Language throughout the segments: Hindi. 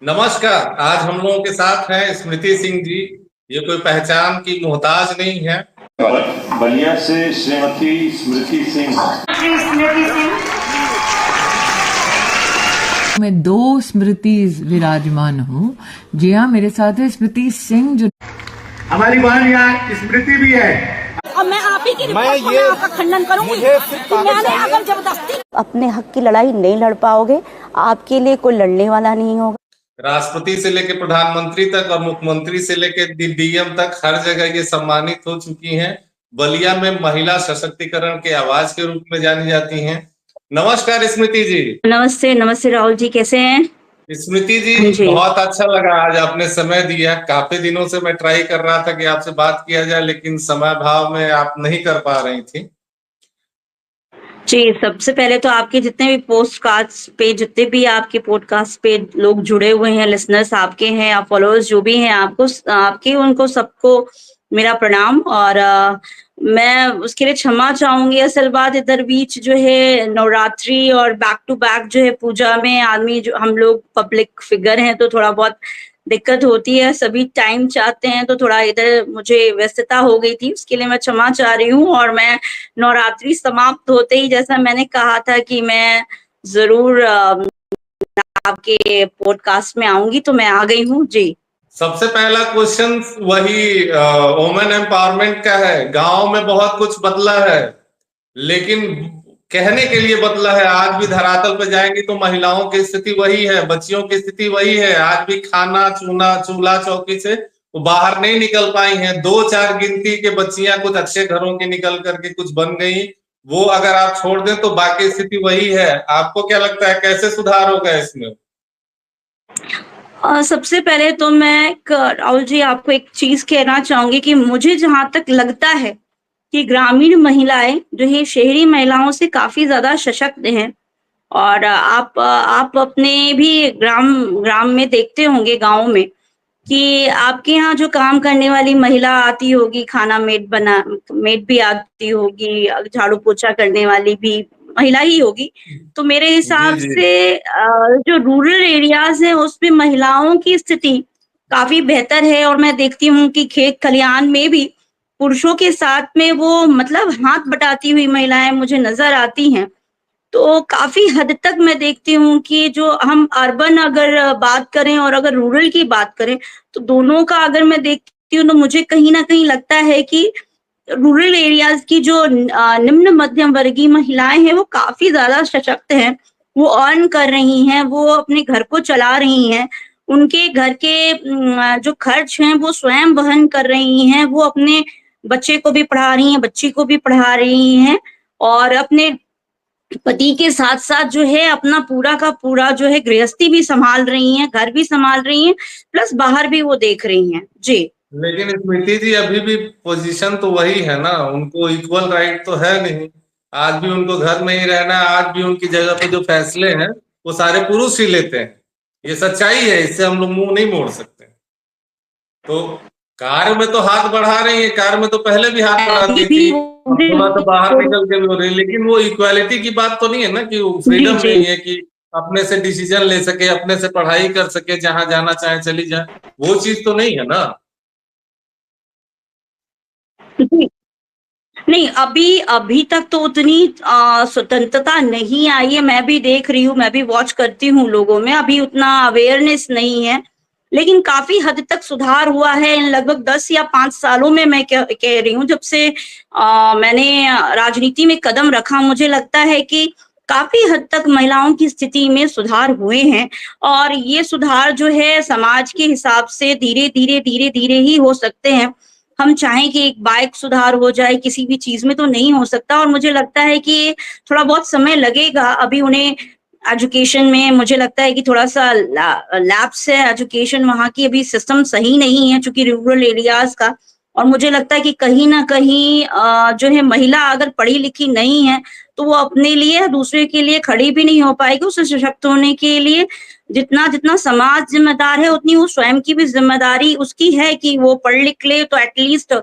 नमस्कार। आज हम लोगों के साथ हैं स्मृति सिंह जी। ये कोई पहचान की मोहताज नहीं है। बलिया से श्रीमती स्मृति सिंह। मैं दो स्मृति विराजमान हूँ। जी हाँ, मेरे साथ है स्मृति सिंह जो हमारी बहन यहाँ स्मृति भी है। और मैं आप ही की रिपोर्ट को आपका खंडन करूंगी कि मैंने अगर जबरदस्ती अपने हक की लड़ाई नहीं लड़ पाओगे, आपके लिए कोई लड़ने वाला नहीं होगा। राष्ट्रपति से लेकर प्रधानमंत्री तक और मुख्यमंत्री से लेकर डीएम तक हर जगह ये सम्मानित हो चुकी हैं। बलिया में महिला सशक्तिकरण के आवाज के रूप में जानी जाती हैं। नमस्कार स्मृति जी। नमस्ते। नमस्ते राहुल जी, कैसे हैं? स्मृति जी, बहुत अच्छा लगा आज आपने समय दिया। काफी दिनों से मैं ट्राई कर रहा था कि आपसे बात किया जाए, लेकिन समय भाव में आप नहीं कर पा रही थी। जी, सबसे पहले तो आपके जितने भी पोस्टकास्ट पे, जितने भी आपके पॉडकास्ट पे लोग जुड़े हुए हैं, लिसनर्स आपके हैं, आप फॉलोअर्स जो भी हैं, आपके उनको सबको मेरा प्रणाम। और मैं उसके लिए क्षमा चाहूंगी। असल बात इधर बीच जो है नवरात्रि और बैक टू बैक जो है पूजा में आदमी, जो हम लोग पब्लिक फिगर हैं, तो थोड़ा बहुत दिक्कत होती है। सभी टाइम चाहते हैं, तो थोड़ा इधर मुझे व्यस्तता हो गई थी, उसके लिए मैं क्षमा चाह रही हूँ। और मैं नवरात्रि समाप्त होते ही, जैसा मैंने कहा था कि मैं जरूर आपके पॉडकास्ट में आऊंगी, तो मैं आ गई हूँ जी। सबसे पहला क्वेश्चन वही वुमेन एम्पावरमेंट का है। गांव में बहुत कुछ बदला है, लेकिन कहने के लिए बदला है। आज भी धरातल पे जाएंगी तो महिलाओं की स्थिति वही है, बच्चियों की स्थिति वही है। आज भी खाना चूल्हा चौकी से वो बाहर नहीं निकल पाई हैं। 2-4 गिनती के बच्चियां कुछ अच्छे घरों की निकल करके कुछ बन गई, वो अगर आप छोड़ दें तो बाकी स्थिति वही है। आपको क्या लगता है कैसे सुधार होगा इसमें? सबसे पहले तो मैं राहुल जी आपको एक चीज कहना चाहूंगी कि मुझे जहां तक लगता है कि ग्रामीण महिलाएं जो है शहरी महिलाओं से काफी ज्यादा सशक्त हैं। और आप अपने भी ग्राम ग्राम में देखते होंगे, गांव में, कि आपके यहाँ जो काम करने वाली महिला आती होगी, खाना मेड भी आती होगी, झाड़ू पोछा करने वाली भी महिला ही होगी। तो मेरे हिसाब से जो रूरल एरियाज है उसमें महिलाओं की स्थिति काफी बेहतर है। और मैं देखती हूँ कि खेत खलिहान में भी पुरुषों के साथ में वो मतलब हाथ बटाती हुई महिलाएं मुझे नजर आती हैं। तो काफी हद तक मैं देखती हूँ कि जो हम अर्बन अगर बात करें और अगर रूरल की बात करें, तो दोनों का अगर मैं देखती हूँ तो मुझे कहीं ना कहीं लगता है कि रूरल एरियाज की जो निम्न मध्यम वर्गीय महिलाएं हैं वो काफी ज्यादा सशक्त हैं। वो अर्न कर रही हैं, वो अपने घर को चला रही हैं, उनके घर के जो खर्च हैं वो स्वयं वहन कर रही हैं, वो अपने बच्चे को भी पढ़ा रही हैं, बच्ची को भी पढ़ा रही हैं, और अपने पति के साथ साथ जो है अपना पूरा का पूरा जो है गृहस्थी भी संभाल रही हैं, घर भी संभाल रही हैं, प्लस बाहर भी वो देख रही हैं जी। लेकिन स्मृति जी, अभी भी पोजीशन तो वही है ना, उनको इक्वल राइट तो है नहीं। आज भी उनको घर में ही रहना है। आज भी उनकी जगह पे जो फैसले हैं वो सारे पुरुष ही लेते हैं। ये सच्चाई है, इससे हम लोग मुंह नहीं मोड़ सकते। तो कार्य में तो हाथ बढ़ा रही है, कार्य में तो पहले भी हाथ बढ़ाती थी, थोड़ा तो बाहर निकल के भी हो रही है। लेकिन वो इक्वालिटी की बात तो नहीं है ना, कि फ्रीडम नहीं है कि अपने से डिसीजन ले सके, अपने से पढ़ाई कर सके, जहां जाना चाहे चली जाए। वो चीज तो नहीं है ना। नहीं, अभी तक तो उतनी स्वतंत्रता नहीं आई है। मैं भी देख रही हूँ, मैं भी वॉच करती हूँ लोगों में, अभी उतना अवेयरनेस नहीं है। लेकिन काफी हद तक सुधार हुआ है इन लगभग 10 या 5 सालों में। मैं कह रही हूँ, जब से मैंने राजनीति में कदम रखा, मुझे लगता है कि काफी हद तक महिलाओं की स्थिति में सुधार हुए हैं। और ये सुधार जो है समाज के हिसाब से धीरे धीरे ही हो सकते हैं। हम चाहें कि एक बाइक सुधार हो जाए किसी भी चीज में, तो नहीं हो सकता। और मुझे लगता है कि थोड़ा बहुत समय लगेगा। अभी उन्हें एजुकेशन में मुझे लगता है कि थोड़ा सा लैप्स है एजुकेशन, वहाँ की अभी सिस्टम सही नहीं है चूंकि रूरल एरियाज का। और मुझे लगता है कि कहीं ना कहीं जो है महिला अगर पढ़ी लिखी नहीं है तो वो अपने लिए दूसरे के लिए खड़ी भी नहीं हो पाएगी। उसे सशक्त होने के लिए जितना जितना समाज जिम्मेदार है, उतनी वो स्वयं की भी जिम्मेदारी उसकी है कि वो पढ़ लिख ले, तो एटलीस्ट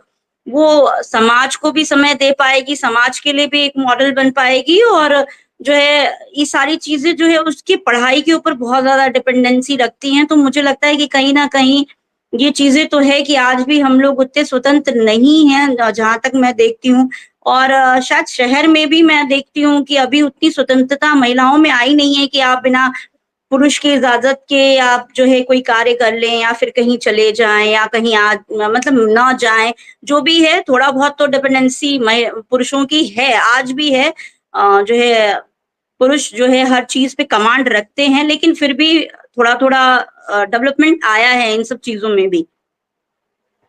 वो समाज को भी समय दे पाएगी, समाज के लिए भी एक मॉडल बन पाएगी, और जो है ये सारी चीजें जो है उसकी पढ़ाई के ऊपर बहुत ज्यादा डिपेंडेंसी रखती हैं। तो मुझे लगता है कि कहीं ना कहीं ये चीजें तो है कि आज भी हम लोग उतने स्वतंत्र नहीं हैं, जहां तक मैं देखती हूँ। और शायद शहर में भी मैं देखती हूँ कि अभी उतनी स्वतंत्रता महिलाओं में आई नहीं है कि आप बिना पुरुष की इजाजत के आप जो है कोई कार्य कर लें या फिर कहीं चले जाएं या कहीं मतलब ना जाएं। जो भी है थोड़ा बहुत तो डिपेंडेंसी पुरुषों की है, आज भी है। जो है पुरुष जो है हर चीज पे कमांड रखते हैं, लेकिन फिर भी थोड़ा थोड़ा डेवलपमेंट आया है इन सब चीजों में भी।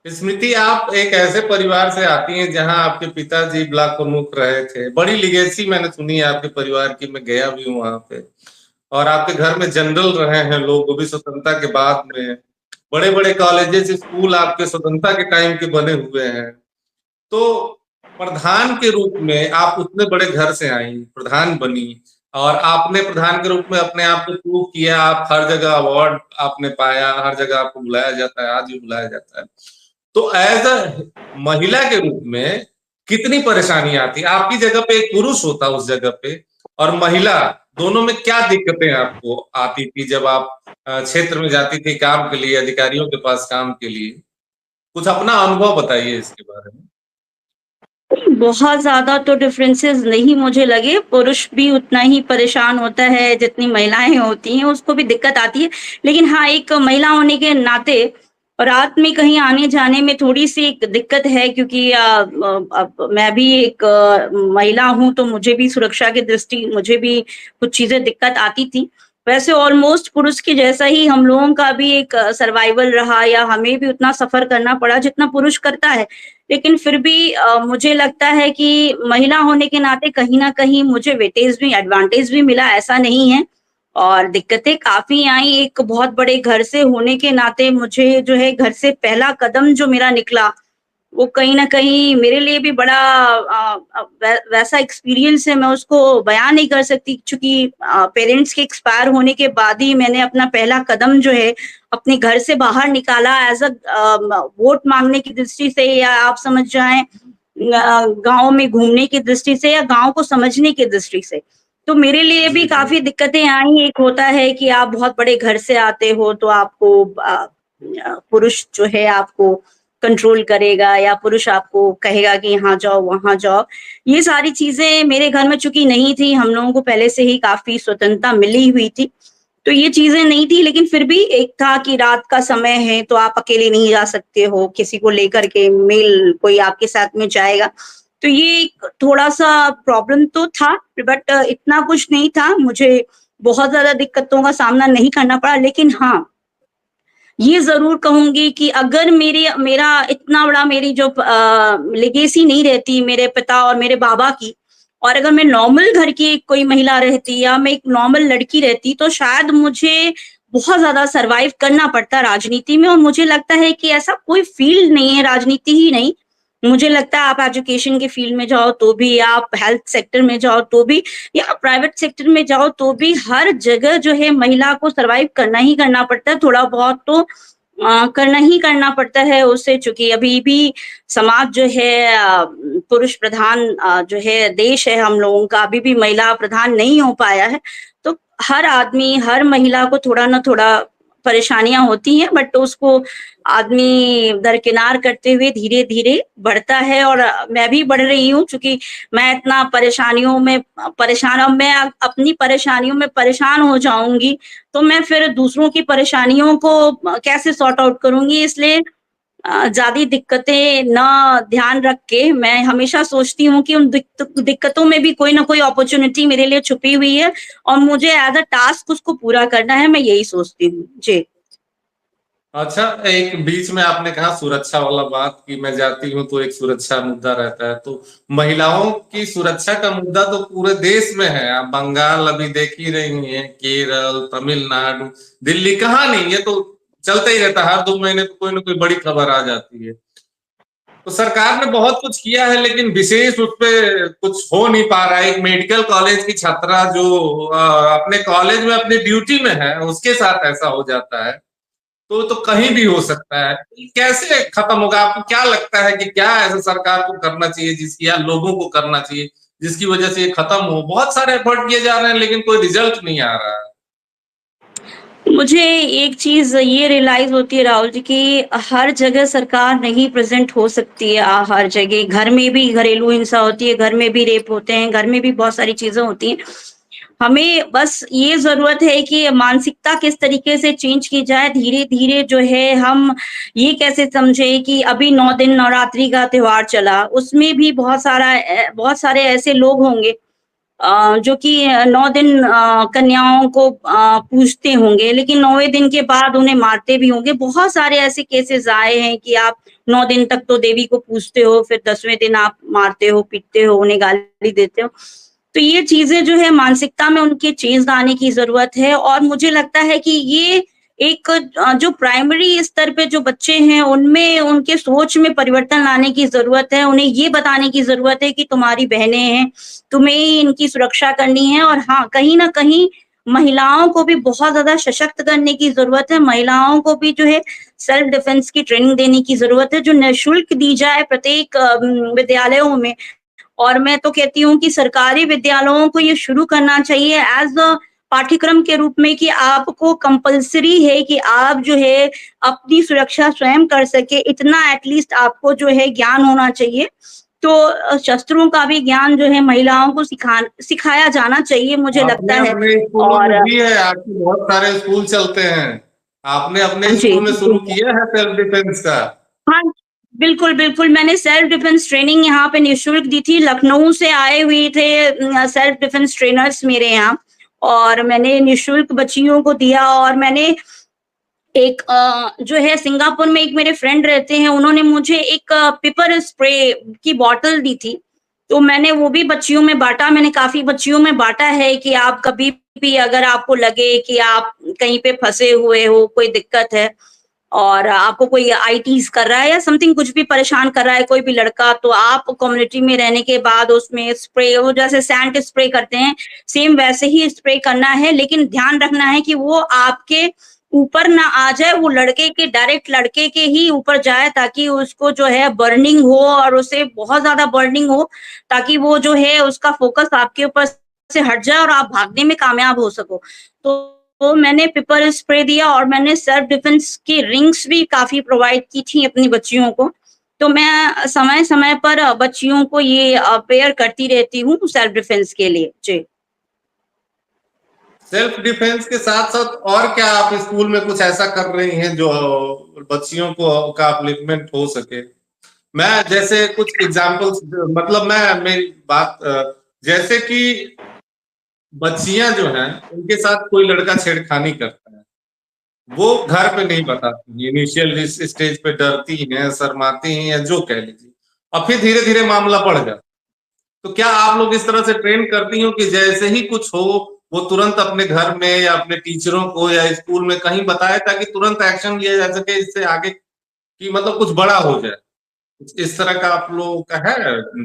स्मृति, आप एक ऐसे परिवार से आती हैं जहां आपके पिताजी ब्लॉक प्रमुख रहे थे। बड़ी लिगेसी मैंने सुनी है आपके परिवार की, मैं गया भी हूँ वहां पे। और आपके घर में जनरल रहे हैं लोग, वो भी स्वतंत्रता के बाद में। बड़े बड़े कॉलेजेस स्कूल आपके स्वतंत्रता के टाइम के बने हुए हैं। तो प्रधान के रूप में आप उतने बड़े घर से आई, प्रधान बनी, और आपने प्रधान के रूप में अपने आप को प्रूव किया। आप हर जगह अवार्ड आपने पाया, हर जगह आपको बुलाया जाता है, आज भी बुलाया जाता है। तो एज अ महिला के रूप में कितनी परेशानी आती? आपकी जगह पे एक पुरुष होता उस जगह पे, और महिला, दोनों में क्या दिक्कतें आपको आती थी जब आप क्षेत्र में जाती थी काम के लिए, अधिकारियों के पास काम के लिए? कुछ अपना अनुभव बताइए इसके बारे में। बहुत ज्यादा तो डिफरेंसेस नहीं मुझे लगे। पुरुष भी उतना ही परेशान होता है जितनी महिलाएं होती हैं, उसको भी दिक्कत आती है। लेकिन हाँ, एक महिला होने के नाते रात में कहीं आने जाने में थोड़ी सी एक दिक्कत है, क्योंकि मैं भी एक महिला हूं, तो मुझे भी सुरक्षा की दृष्टि मुझे भी कुछ चीजें दिक्कत आती थी। वैसे ऑलमोस्ट पुरुष के जैसा ही हम लोगों का भी एक सर्वाइवल रहा, या हमें भी उतना सफर करना पड़ा जितना पुरुष करता है। लेकिन फिर भी मुझे लगता है कि महिला होने के नाते कहीं न कहीं मुझे वेटेज भी, एडवांटेज भी मिला, ऐसा नहीं है। और दिक्कतें काफ़ी आई, एक बहुत बड़े घर से होने के नाते मुझे जो है घर से पहला कदम जो मेरा निकला, वो कहीं न कहीं मेरे लिए भी बड़ा वैसा एक्सपीरियंस है, मैं उसको बयान नहीं कर सकती। चूँकि पेरेंट्स के एक्सपायर होने के बाद ही मैंने अपना पहला कदम जो है अपने घर से बाहर निकाला, एज़ वोट माँगने की दृष्टि से, या आप समझ जाएँ गाँव में घूमने की दृष्टि से, या गाँव को समझने की दृष्टि से। तो मेरे लिए भी जी, जी। काफ़ी दिक्कतें आई। एक होता है कि आप बहुत बड़े घर से आते हो, तो आपको पुरुष जो है आपको कंट्रोल करेगा, या पुरुष आपको कहेगा कि यहाँ जाओ, वहाँ जाओ। ये सारी चीज़ें मेरे घर में चूँकि नहीं थी, हम लोगों को पहले से ही काफ़ी स्वतंत्रता मिली हुई थी, तो ये चीज़ें नहीं थी। लेकिन फिर भी एक था कि रात का समय है, तो आप अकेले नहीं जा सकते हो, किसी को लेकर के, मेल कोई आपके साथ में जाएगा। तो ये एक थोड़ा-सा प्रॉब्लम तो था, बट इतना कुछ नहीं था। मुझे बहुत ज़्यादा दिक्कतों का सामना नहीं करना पड़ा। लेकिन हाँ, ये ज़रूर कहूँगी कि अगर मेरा इतना बड़ा, मेरी जो लेगेसी नहीं रहती मेरे पिता और मेरे बाबा की, और अगर मैं नॉर्मल घर की कोई महिला रहती, या मैं एक नॉर्मल लड़की रहती, तो शायद मुझे बहुत ज़्यादा सर्वाइव करना पड़ता राजनीति में। और मुझे लगता है कि ऐसा कोई फ़ील्ड नहीं है, राजनीति ही नहीं, मुझे लगता है आप एजुकेशन के फ़ील्ड में जाओ तो भी, आप हेल्थ सेक्टर में जाओ तो भी, या प्राइवेट सेक्टर में जाओ तो भी, हर जगह जो है महिला को सर्वाइव करना ही करना पड़ता है। थोड़ा बहुत तो करना ही करना पड़ता है उसे, चूँकि अभी भी समाज जो है पुरुष प्रधान जो है देश है हम लोगों का, अभी भी महिला प्रधान नहीं हो पाया है। तो हर आदमी, हर महिला को थोड़ा ना थोड़ा परेशानियाँ होती हैं, बट उसको आदमी दरकिनार करते हुए धीरे-धीरे बढ़ता है। और मैं भी बढ़ रही हूँ, चूँकि मैं इतना परेशानियों में परेशान, अब मैं अपनी परेशानियों में परेशान हो जाऊँगी, तो मैं फिर दूसरों की परेशानियों को कैसे सॉर्ट आउट करूँगी? इसलिए ज़्यादा दिक्कतें ना ध्यान रख के मैं हमेशा सोचती हूँ कि उन दिक्कतों में भी कोई ना कोई अपॉर्च्युनिटी मेरे लिए छुपी हुई है, और मुझे एज़ अ टास्क उसको पूरा करना है, मैं यही सोचती हूँ। जी। अच्छा, एक बीच में आपने कहा सुरक्षा वाला बात कि मैं जाती हूँ तो एक सुरक्षा मुद्दा रहता है। तो महिलाओं की सुरक्षा का मुद्दा तो पूरे देश में है। आप बंगाल अभी देख ही रही हैं, केरल, तमिलनाडु, दिल्ली, कहाँ नहीं, ये तो चलता ही रहता है। हर 2 महीने पे कोई ना कोई बड़ी खबर आ जाती है। तो सरकार ने बहुत कुछ किया है, लेकिन विशेष उस पे कुछ हो नहीं पा रहा है। एक मेडिकल कॉलेज की छात्रा जो अपने कॉलेज में अपनी ड्यूटी में है, उसके साथ ऐसा हो जाता है, तो कहीं भी हो सकता है। कैसे खत्म होगा? आपको क्या लगता है कि क्या ऐसा सरकार को करना चाहिए, जिस या लोगों को करना चाहिए, जिसकी वजह से ये खत्म हो। बहुत सारे एफर्ट किए जा रहे हैं लेकिन कोई रिजल्ट नहीं आ रहा है। मुझे एक चीज ये रियलाइज होती है राहुल जी कि हर जगह सरकार नहीं प्रेजेंट हो सकती है। हर जगह घर में भी घरेलू हिंसा होती है, घर में भी रेप होते हैं, घर में भी बहुत सारी चीजें होती हैं। हमें बस ये जरूरत है कि मानसिकता किस तरीके से चेंज की जाए, धीरे धीरे जो है हम ये कैसे समझे कि अभी 9 दिन नवरात्रि का त्योहार चला, उसमें भी बहुत सारे ऐसे लोग होंगे जो कि 9 दिन कन्याओं को पूजते होंगे, लेकिन 9वें दिन के बाद उन्हें मारते भी होंगे। बहुत सारे ऐसे केसेस आए हैं कि आप 9 दिन तक तो देवी को पूजते हो, फिर 10वें दिन आप मारते हो, पीटते हो, उन्हें गाली देते हो। तो ये चीजें जो है मानसिकता में उनके चेंज लाने की जरूरत है, और मुझे लगता है कि ये एक जो प्राइमरी स्तर पे जो बच्चे हैं उनमें उनके सोच में परिवर्तन लाने की जरूरत है। उन्हें ये बताने की जरूरत है कि तुम्हारी बहनें हैं, तुम्हें ही इनकी सुरक्षा करनी है। और हाँ, कहीं ना कहीं महिलाओं को भी बहुत ज्यादा सशक्त करने की जरूरत है। महिलाओं को भी जो है सेल्फ डिफेंस की ट्रेनिंग देने की जरूरत है, जो निःशुल्क दी जाए प्रत्येक विद्यालयों में। और मैं तो कहती हूँ कि सरकारी विद्यालयों को ये शुरू करना चाहिए एज अ पाठ्यक्रम के रूप में, कि आपको कंपलसरी है कि आप जो है अपनी सुरक्षा स्वयं कर सके, इतना एटलीस्ट आपको जो है ज्ञान होना चाहिए। तो शस्त्रों का भी ज्ञान जो है महिलाओं को सिखाया जाना चाहिए, मुझे लगता आपने है। अपने स्कूलों और में भी है, आपके बहुत सारे स्कूल चलते हैं, आपने अपने जी, स्कूल में शुरू किया है सेल्फ डिफेंस का? हाँ, बिल्कुल, बिल्कुल। मैंने सेल्फ डिफेंस ट्रेनिंग यहाँ पे निःशुल्क दी थी। लखनऊ से आए हुए थे सेल्फ डिफेंस ट्रेनर्स मेरे यहाँ, और मैंने निःशुल्क बच्चियों को दिया। और मैंने एक जो है सिंगापुर में एक मेरे फ्रेंड रहते हैं, उन्होंने मुझे एक पेपर स्प्रे की बॉटल दी थी, तो मैंने वो भी बच्चियों में बांटा। मैंने काफी बच्चियों में बांटा है कि आप कभी भी अगर आपको लगे कि आप कहीं पे फंसे हुए हो, कोई दिक्कत है और आपको कोई आईटीज कर रहा है या समथिंग, कुछ भी परेशान कर रहा है कोई भी लड़का, तो आप कम्युनिटी में रहने के बाद उसमें स्प्रे, वो जैसे सैंड स्प्रे करते हैं, सेम वैसे ही स्प्रे करना है। लेकिन ध्यान रखना है कि वो आपके ऊपर ना आ जाए, वो डायरेक्ट लड़के के ही ऊपर जाए, ताकि उसको जो है बर्निंग हो और उसे बहुत ज्यादा बर्निंग हो, ताकि वो जो है उसका फोकस आपके ऊपर से हट जाए और आप भागने में कामयाब हो सको। तो मैंने पेपर स्प्रे दिया, और मैंने सेल्फ डिफेंस की रिंग्स भी काफी प्रोवाइड की थी अपनी बच्चियों को। तो मैं समय समय पर बच्चियों को ये अवेयर करती रहती हूँ सेल्फ डिफेंस के लिए। जी, सेल्फ डिफेंस के साथ साथ और क्या आप स्कूल में कुछ ऐसा कर रही हैं जो बच्चियों को का अपलिफ्टमेंट हो सके? मैं जैसे कुछ एग्जांपल्स, मतलब मैं मेरी बात जैसे कि बच्चियां जो हैं उनके साथ कोई लड़का छेड़खानी करता है, वो घर पे नहीं बताती, इनिशियल स्टेज पे डरती हैं, शर्माती हैं, या जो कह लीजिए, और फिर धीरे धीरे मामला बढ़ जाता है। तो क्या आप लोग इस तरह से ट्रेन करती हो कि जैसे ही कुछ हो वो तुरंत अपने घर में या अपने टीचरों को या स्कूल में कहीं बताए, ताकि तुरंत एक्शन लिया जा सके, इससे आगे की मतलब कुछ बड़ा हो जाए? इस तरह का आप लोगों का है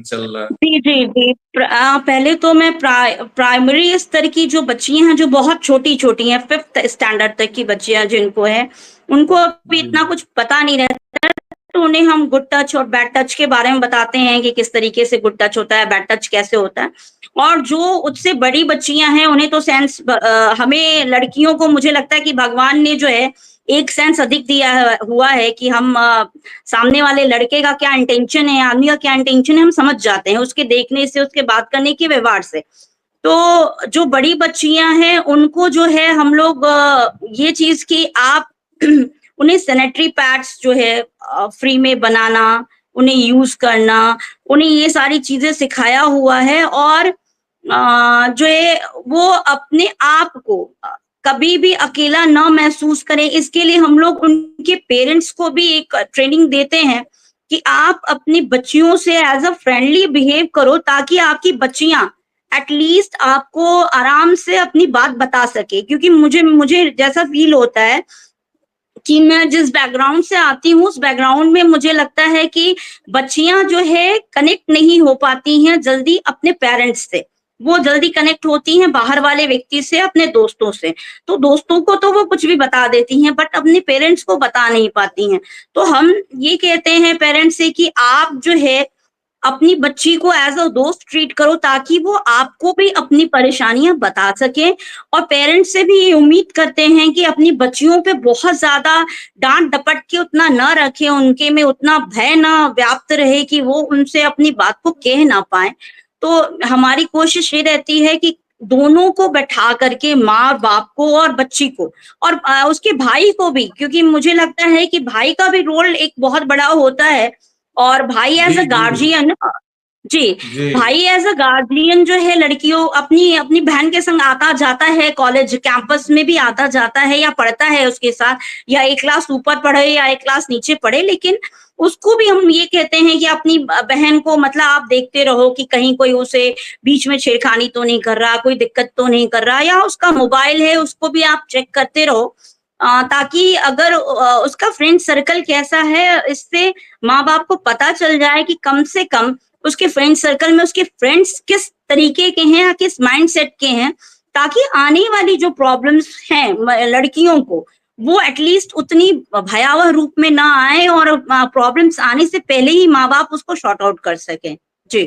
चल रहा है? जी, जी, जी। पहले तो मैं प्राइमरी स्तर की जो बच्चियां हैं, जो बहुत छोटी-छोटी हैं, 5th स्टैंडर्ड तक की बच्चियां जिनको है, उनको अभी जी। इतना कुछ पता नहीं रहता है, तो उन्हें हम गुड टच और बैड टच के बारे में बताते हैं कि किस तरीके से गुड टच होता है, बैड टच कैसे होता है। और जो उससे बड़ी बच्चियां हैं, उन्हें तो हमें लड़कियों को मुझे लगता है कि भगवान ने जो है एक सेंस अधिक दिया हुआ है कि हम सामने वाले लड़के का क्या इंटेंशन है, आदमी का क्या इंटेंशन है, हम समझ जाते हैं उसके देखने से, उसके बात करने के व्यवहार से। तो जो बड़ी बच्चियां हैं उनको जो है हम लोग ये चीज कि आप उन्हें सैनिटरी पैड्स जो है फ्री में बनाना, उन्हें यूज करना, उन्हें ये सारी चीजें सिखाया हुआ है। और जो है वो अपने आप को कभी भी अकेला ना महसूस करें, इसके लिए हम लोग उनके पेरेंट्स को भी एक ट्रेनिंग देते हैं कि आप अपनी बच्चियों से एज अ फ्रेंडली बिहेव करो, ताकि आपकी बच्चियां एटलीस्ट आपको आराम से अपनी बात बता सके। क्योंकि मुझे जैसा फील होता है कि मैं जिस बैकग्राउंड से आती हूँ, उस बैकग्राउंड में मुझे लगता है कि बच्चियां जो है कनेक्ट नहीं हो पाती हैं जल्दी अपने पेरेंट्स से, वो जल्दी कनेक्ट होती हैं बाहर वाले व्यक्ति से, अपने दोस्तों से। तो दोस्तों को तो वो कुछ भी बता देती हैं, बट अपने पेरेंट्स को बता नहीं पाती हैं। तो हम ये कहते हैं पेरेंट्स से कि आप जो है अपनी बच्ची को एज अ दोस्त ट्रीट करो, ताकि वो आपको भी अपनी परेशानियां बता सके। और पेरेंट्स से भी ये उम्मीद करते हैं कि अपनी बच्चियों पे बहुत ज्यादा डांट डपट के उतना न रखें, उनके में उतना भय ना व्याप्त रहे कि वो उनसे अपनी बात को कह ना पाए। तो हमारी कोशिश ये रहती है कि दोनों को बैठा करके, माँ बाप को और बच्ची को और उसके भाई को भी, क्योंकि मुझे लगता है कि भाई का भी रोल एक बहुत बड़ा होता है। और भाई जी एज अ जी गार्जियन, जी, जी। भाई एज अ गार्जियन जो है लड़कियों अपनी अपनी बहन के संग आता जाता है, कॉलेज कैंपस में भी आता जाता है या पढ़ता है उसके साथ, या एक क्लास ऊपर पढ़े या एक क्लास नीचे पढ़े, लेकिन उसको भी हम ये कहते हैं कि अपनी बहन को मतलब आप देखते रहो कि कहीं कोई उसे बीच में छेड़खानी तो नहीं कर रहा, कोई दिक्कत तो नहीं कर रहा, या उसका मोबाइल है उसको भी आप चेक करते रहो, ताकि अगर उसका फ्रेंड सर्कल कैसा है, इससे माँ बाप को पता चल जाए कि कम से कम उसके फ्रेंड सर्कल में उसके फ्रेंड्स किस तरीके के हैं या किस माइंडसेट के हैं, ताकि आने वाली जो प्रॉब्लम्स हैं लड़कियों को, वो एटलीस्ट उतनी भयावह रूप में ना आए और प्रॉब्लम्स आने से पहले ही माँ बाप उसको शॉर्ट आउट कर सकें। जी।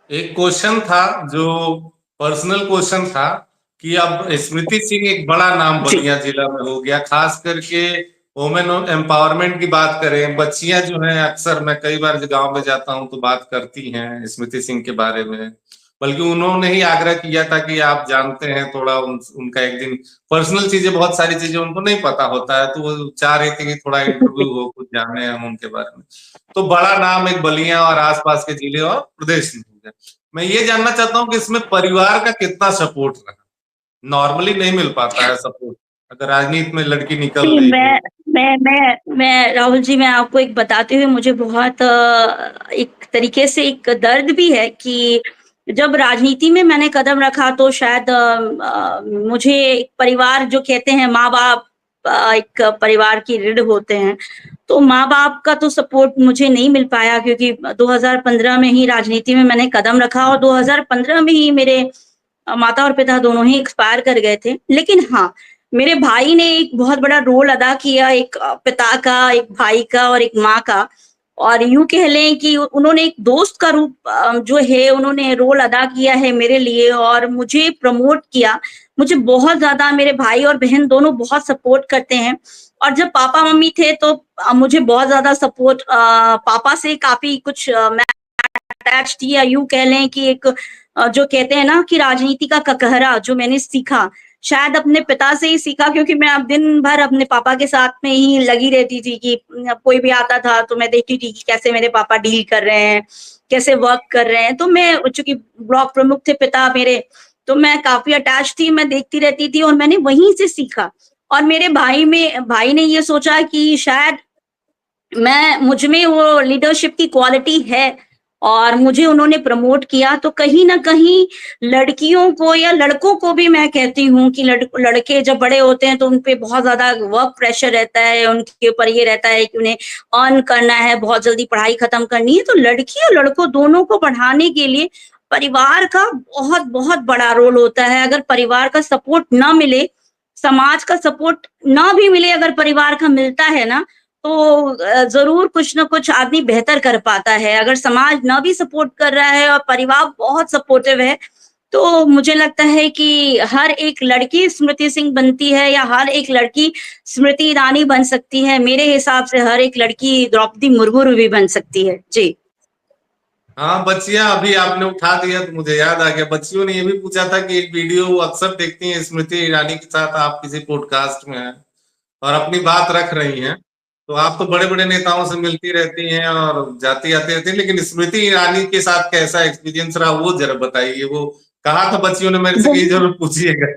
एक क्वेश्चन था जो पर्सनल क्वेश्चन था कि अब स्मृति सिंह एक बड़ा नाम जी। बलिया जिला में हो गया, खास करके वुमेन एम्पावरमेंट की बात करें, बच्चियां जो हैं अक्सर मैं कई बार गांव में जाता हूं तो बात करती हैं स्मृति सिंह के बारे में, बल्कि उन्होंने ही आग्रह किया था कि आप जानते हैं थोड़ा उनका एक दिन पर्सनल चीजें, बहुत सारी चीजें उनको नहीं पता होता है, तो वो चाह रही थी कि थोड़ा इंटरव्यू हो, कुछ जाने हम उनके बारे में। तो बड़ा नाम एक बलिया और आसपास के जिले और प्रदेश में हो गया। मैं ये जानना चाहता हूँ कि इसमें परिवार का कितना सपोर्ट रहा? नॉर्मली नहीं मिल पाता है सपोर्ट, अगर राजनीति में लड़की निकल नहीं, रही है। मैं राहुल जी, मैं आपको एक बताते हुए मुझे बहुत एक तरीके से एक दर्द भी है कि जब राजनीति में मैंने कदम रखा तो शायद मुझे एक परिवार जो कहते हैं माँ बाप, एक परिवार की रीढ़ होते हैं, तो माँ बाप का तो सपोर्ट मुझे नहीं मिल पाया, क्योंकि 2015 में ही राजनीति में मैंने कदम रखा और 2015 में ही मेरे माता और पिता दोनों ही एक्सपायर कर गए थे। लेकिन हाँ, मेरे भाई ने एक बहुत बड़ा रोल अदा किया, एक पिता का, एक भाई का और एक माँ का। और यूँ कह लें कि उन्होंने एक दोस्त का रूप जो है उन्होंने रोल अदा किया है मेरे लिए और मुझे प्रमोट किया। मुझे बहुत ज़्यादा मेरे भाई और बहन दोनों बहुत सपोर्ट करते हैं। और जब पापा-मम्मी थे तो मुझे बहुत ज़्यादा सपोर्ट पापा से काफ़ी कुछ मैं अटैच थी, या यूँ कह लें कि एक जो कहते हैं ना कि राजनीति का ककहरा जो मैंने सीखा, शायद अपने पिता से ही सीखा, क्योंकि मैं अब दिन भर अपने पापा के साथ में ही लगी रहती थी कि कोई भी आता था तो मैं देखती थी कि कैसे मेरे पापा डील कर रहे हैं, कैसे वर्क कर रहे हैं। तो मैं, चूँकि ब्लॉक प्रमुख थे पिता मेरे, तो मैं काफ़ी अटैच थी, मैं देखती रहती थी और मैंने वहीं से सीखा। और मेरे भाई ने ये सोचा कि शायद मुझ में वो लीडरशिप की क्वालिटी है और मुझे उन्होंने प्रमोट किया, तो कहीं न कहीं लड़कियों को या लड़कों को भी मैं कहती हूँ कि लड़के जब बड़े होते हैं तो उन पे बहुत ज़्यादा वर्क प्रेशर रहता है, उनके ऊपर ये रहता है कि उन्हें अर्न करना है, बहुत जल्दी पढ़ाई खत्म करनी है। तो लड़की और लड़कों दोनों को बढ़ाने के लिए परिवार का बहुत बड़ा रोल होता है। अगर परिवार का सपोर्ट ना मिले, समाज का सपोर्ट ना भी मिले, अगर परिवार का मिलता है ना, तो ज़रूर कुछ न कुछ आदमी बेहतर कर पाता है। अगर समाज ना भी सपोर्ट कर रहा है और परिवार बहुत सपोर्टिव है, तो मुझे लगता है कि हर एक लड़की स्मृति सिंह बनती है या हर एक लड़की स्मृति ईरानी बन सकती है। मेरे हिसाब से हर एक लड़की द्रौपदी मुर्मू भी बन सकती है। जी। हाँ, बच्चियां अभी आपने उठा दिया तो मुझे याद आ गया, बच्चियों ने ये भी पूछा था कि एक वीडियो वो अक्सर देखती हैं स्मृति ईरानी के साथ, आप किसी पॉडकास्ट में हैं और अपनी बात रख रही हैं, तो आप तो बड़े-बड़े नेताओं से मिलती रहती हैं और जाती-आती रहती हैं, लेकिन स्मृति ईरानी के साथ कैसा एक्सपीरियंस रहा वो ज़रा बताइए? वो कहा था बच्चियों ने मेरे से कि ज़रूर पूछिएगा।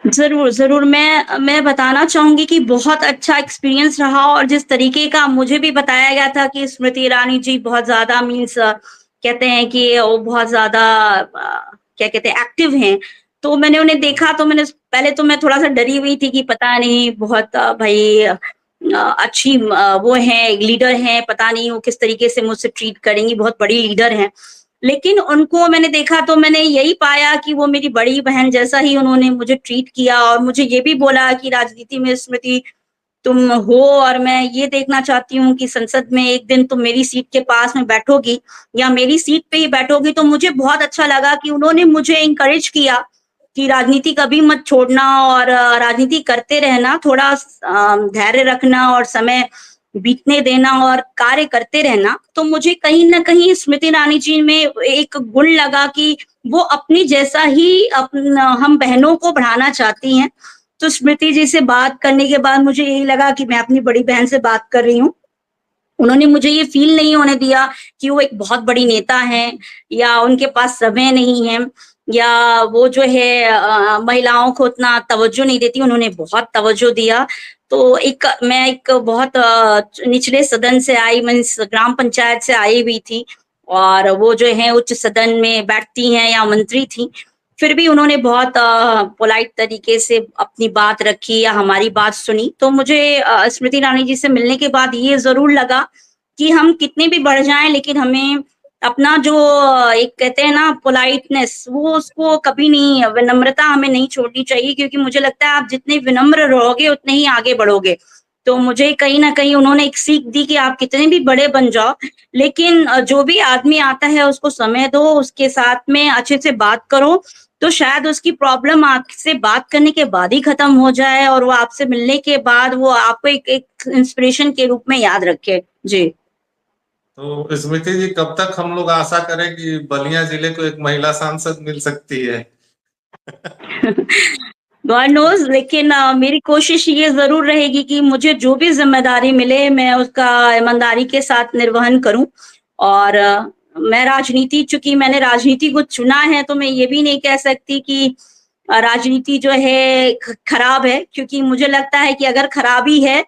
ज़रूर, मैं बताना चाहूँगी कि बहुत अच्छा एक्सपीरियंस रहा और जिस तरीके का मुझे भी बताया गया था कि स्मृति ईरानी जी बहुत ज़्यादा कहते हैं कि वो बहुत ज़्यादा क्या कहते हैं एक्टिव हैं। तो मैंने उन्हें देखा तो पहले तो मैं थोड़ा-सा डरी हुई थी कि पता नहीं बहुत भई अच्छी वो हैं, लीडर हैं, पता नहीं वो किस तरीके से मुझसे ट्रीट करेंगी, बहुत बड़ी लीडर हैं। लेकिन उनको मैंने देखा तो मैंने यही पाया कि वो मेरी बड़ी बहन जैसा ही उन्होंने मुझे ट्रीट किया और मुझे ये भी बोला कि राजनीति में स्मृति तुम हो, और मैं ये देखना चाहती हूँ कि संसद में एक दिन तुम मेरी सीट के पास में बैठोगी या मेरी सीट पे ही बैठोगी। तो मुझे बहुत अच्छा लगा कि उन्होंने मुझे इंकरेज किया कि राजनीति कभी मत छोड़ना और राजनीति करते रहना, थोड़ा धैर्य रखना और समय बीतने देना और कार्य करते रहना। तो मुझे कहीं ना कहीं स्मृति ईरानी जी में एक गुण लगा कि वो अपनी जैसा ही हम बहनों को बढ़ाना चाहती हैं। तो स्मृति जी से बात करने के बाद मुझे यही लगा कि मैं अपनी बड़ी बहन से बात कर रही हूँ। उन्होंने मुझे ये फील नहीं होने दिया कि वो एक बहुत बड़ी नेता हैं या उनके पास समय नहीं है या वो जो है महिलाओं को उतना तवज्जो नहीं देती। उन्होंने बहुत तवज्जो दिया। तो मैं एक बहुत निचले सदन से आई, मैं ग्राम पंचायत से आई हुई थी और वो जो है उच्च सदन में बैठती हैं या मंत्री थी, फिर भी उन्होंने बहुत पोलाइट तरीके से अपनी बात रखी या हमारी बात सुनी। तो मुझे स्मृति ईरानी जी से मिलने के बाद ये जरूर लगा कि हम कितने भी बढ़ जाएं लेकिन हमें अपना जो एक कहते हैं ना पोलाइटनेस, वो उसको कभी नहीं, विनम्रता हमें नहीं छोड़नी चाहिए, क्योंकि मुझे लगता है आप जितने विनम्र रहोगे उतने ही आगे बढ़ोगे। तो मुझे कहीं ना कहीं उन्होंने एक सीख दी कि आप कितने भी बड़े बन जाओ लेकिन जो भी आदमी आता है उसको समय दो, उसके साथ में अच्छे से बात करो, तो शायद उसकी प्रॉब्लम आपसे बात करने के बाद ही खत्म हो जाए और वो आपसे मिलने के बाद वो आपको एक इंस्पिरेशन के रूप में याद रखे। जी। तो स्मृति जी, कब तक हम लोग आशा करें कि बलिया जिले को एक महिला सांसद मिल सकती है? गॉड नोज, लेकिन मेरी कोशिश ये जरूर रहेगी कि मुझे जो भी जिम्मेदारी मिले मैं उसका ईमानदारी के साथ निर्वहन करूं। और मैं राजनीति, चूंकि मैंने राजनीति को चुना है तो मैं ये भी नहीं कह सकती कि राजनीति जो है खराब है, क्योंकि मुझे लगता है कि अगर खराबी है